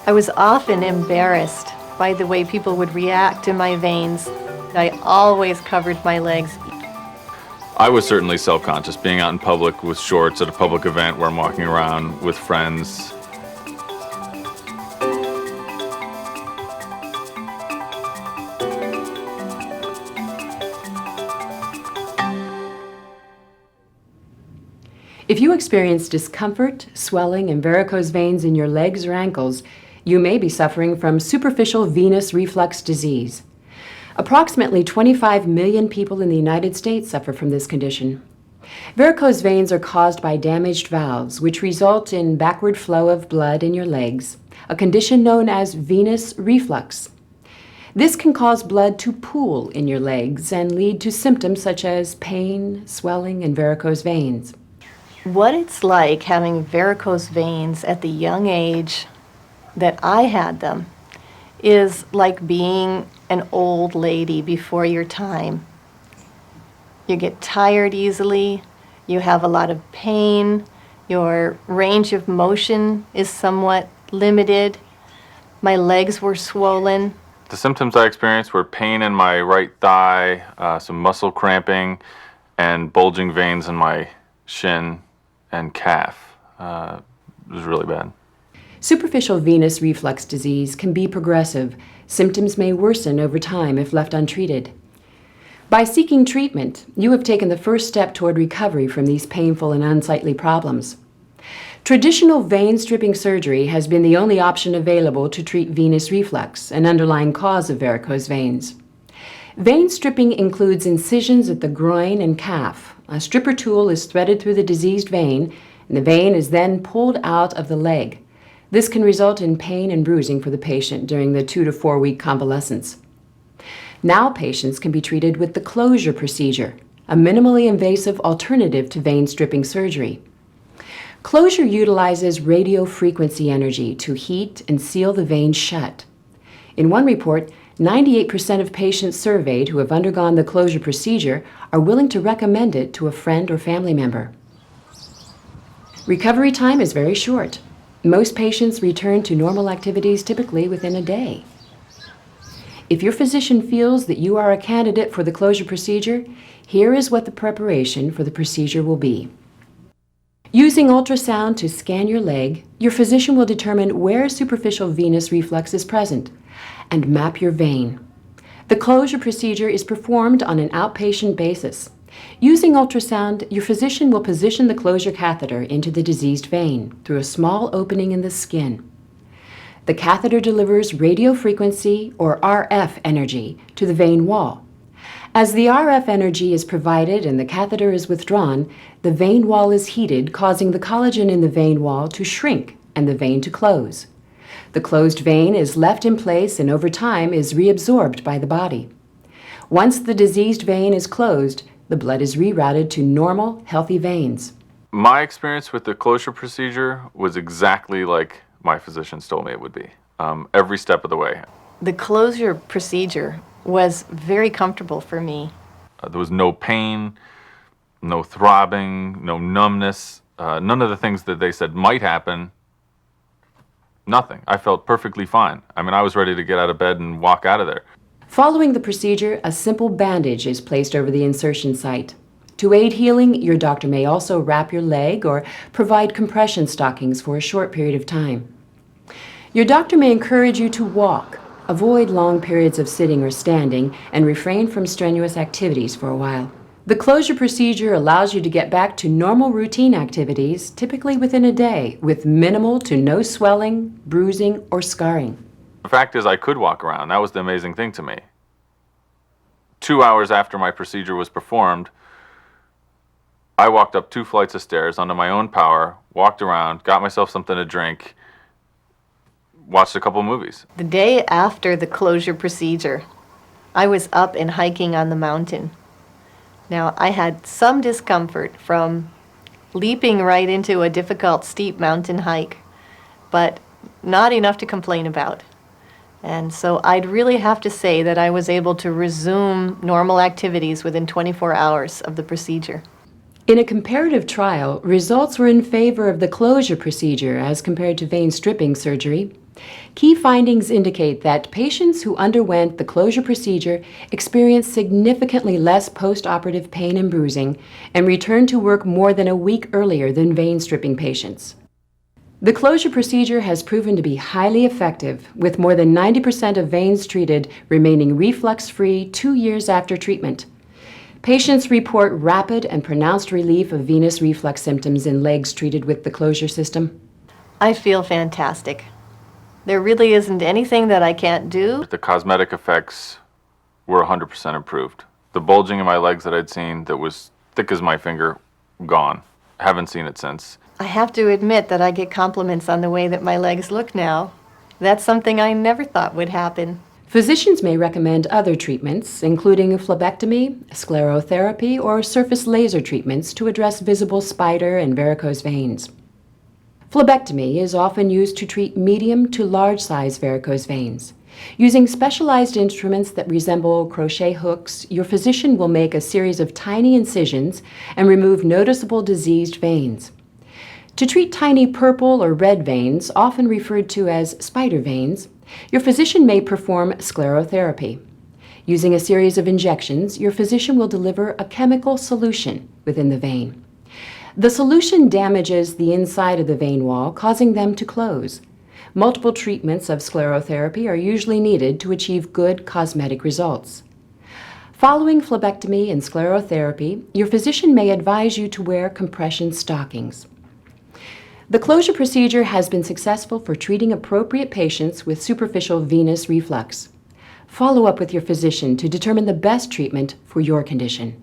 I was often embarrassed by the way people would react to my veins. I always covered my legs. I was certainly self-conscious, being out in public with shorts at a public event where I'm walking around with friends. If you experience discomfort, swelling, and varicose veins in your legs or ankles, you may be suffering from superficial venous reflux disease. Approximately 25 million people in the United States suffer from this condition. Varicose veins are caused by damaged valves, which result in backward flow of blood in your legs, a condition known as venous reflux. This can cause blood to pool in your legs and lead to symptoms such as pain, swelling, and varicose veins. What it's like having varicose veins at the young age that I had them is like being an old lady before your time. You get tired easily, you have a lot of pain, your range of motion is somewhat limited. My legs were swollen. The symptoms I experienced were pain in my right thigh, some muscle cramping, and bulging veins in my shin and calf. It was really bad. Superficial venous reflux disease can be progressive. Symptoms may worsen over time if left untreated. By seeking treatment, you have taken the first step toward recovery from these painful and unsightly problems. Traditional vein stripping surgery has been the only option available to treat venous reflux, an underlying cause of varicose veins. Vein stripping includes incisions at the groin and calf. A stripper tool is threaded through the diseased vein, and the vein is then pulled out of the leg. This can result in pain and bruising for the patient during the 2 to 4 week convalescence. Now patients can be treated with the closure procedure, a minimally invasive alternative to vein stripping surgery. Closure utilizes radio frequency energy to heat and seal the vein shut. In one report, 98% of patients surveyed who have undergone the closure procedure are willing to recommend it to a friend or family member. Recovery time is very short. Most patients return to normal activities typically within a day. If your physician feels that you are a candidate for the closure procedure, here is what the preparation for the procedure will be. Using ultrasound to scan your leg, your physician will determine where superficial venous reflux is present and map your vein. The closure procedure is performed on an outpatient basis. Using ultrasound, your physician will position the closure catheter into the diseased vein through a small opening in the skin. The catheter delivers radio frequency, or RF energy, to the vein wall. As the RF energy is provided and the catheter is withdrawn, the vein wall is heated, causing the collagen in the vein wall to shrink and the vein to close. The closed vein is left in place and over time is reabsorbed by the body. Once the diseased vein is closed, the blood is rerouted to normal, healthy veins. My experience with the closure procedure was exactly like my physicians told me it would be, every step of the way. The closure procedure was very comfortable for me. There was no pain, no throbbing, no numbness, none of the things that they said might happen. Nothing. I felt perfectly fine. I mean, I was ready to get out of bed and walk out of there. Following the procedure, a simple bandage is placed over the insertion site. To aid healing, your doctor may also wrap your leg or provide compression stockings for a short period of time. Your doctor may encourage you to walk, avoid long periods of sitting or standing, and refrain from strenuous activities for a while. The closure procedure allows you to get back to normal routine activities, typically within a day, with minimal to no swelling, bruising, or scarring. The fact is, I could walk around. That was the amazing thing to me. 2 hours after my procedure was performed, I walked up 2 flights of stairs under my own power, walked around, got myself something to drink, watched a couple movies. The day after the closure procedure, I was up and hiking on the mountain. Now, I had some discomfort from leaping right into a difficult, steep mountain hike, but not enough to complain about. And so I'd really have to say that I was able to resume normal activities within 24 hours of the procedure. In a comparative trial, results were in favor of the closure procedure as compared to vein stripping surgery. Key findings indicate that patients who underwent the closure procedure experienced significantly less post-operative pain and bruising and returned to work more than a week earlier than vein stripping patients. The closure procedure has proven to be highly effective, with more than 90% of veins treated remaining reflux-free 2 years after treatment. Patients report rapid and pronounced relief of venous reflux symptoms in legs treated with the closure system. I feel fantastic. There really isn't anything that I can't do. The cosmetic effects were 100% improved. The bulging in my legs that I'd seen that was thick as my finger, gone. Haven't seen it since. I have to admit that I get compliments on the way that my legs look now. That's something I never thought would happen. Physicians may recommend other treatments, including phlebectomy, sclerotherapy, or surface laser treatments to address visible spider and varicose veins. Phlebectomy is often used to treat medium to large-size varicose veins. Using specialized instruments that resemble crochet hooks, your physician will make a series of tiny incisions and remove noticeable diseased veins. To treat tiny purple or red veins, often referred to as spider veins, your physician may perform sclerotherapy. Using a series of injections, your physician will deliver a chemical solution within the vein. The solution damages the inside of the vein wall, causing them to close. Multiple treatments of sclerotherapy are usually needed to achieve good cosmetic results. Following phlebectomy and sclerotherapy, your physician may advise you to wear compression stockings. The closure procedure has been successful for treating appropriate patients with superficial venous reflux. Follow up with your physician to determine the best treatment for your condition.